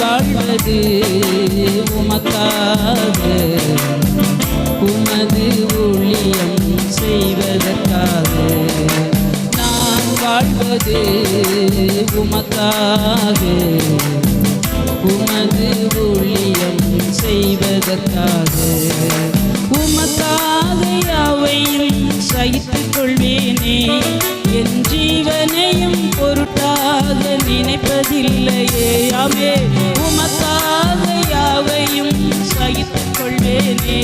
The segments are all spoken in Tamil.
வாழ்வது உமக்காக, உமது ஊழியம் செய்வதற்காக. நான் வாழ்வது உமக்காக, உமது ஊழியம் செய்வதற்காக. உமக்காக யாவையும் சகித்துக் கொள்வேனே, என் ஜீவனையும் பொருட்டாக நினைப்பதில்லையே. ஆமே, உமக்காக யாவையும் சகித்துக் கொள்வேனே,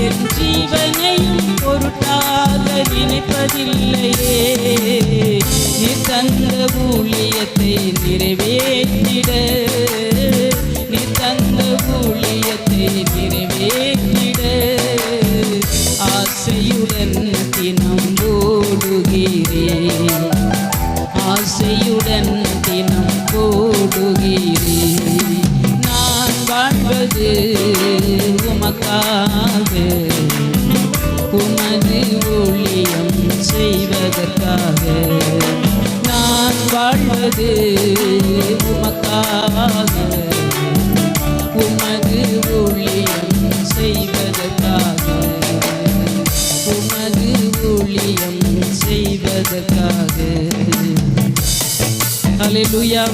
என் ஜீவனையும் பொருட்டாக நினைப்பதில்லையே. நீ தந்த ஊழியத்தை நிறைவேற்றிட, நீ தந்த ஊழியத்தை நிறைவேற்றிட ஆசையுடன் தினம் ஓடுகிறேன், ஆசையுடன் தினம் ஓடுகிறேன். நான் வாழ்வது உமக்காக, உமது ஊழியம் செய்வதற்காக. நான் வாழ்வது உமக்காக, உமது ஊழியம் செய்வதற்காக, உமது ஊழியம் செய்வதற்காக. ஹல்லேலூயா.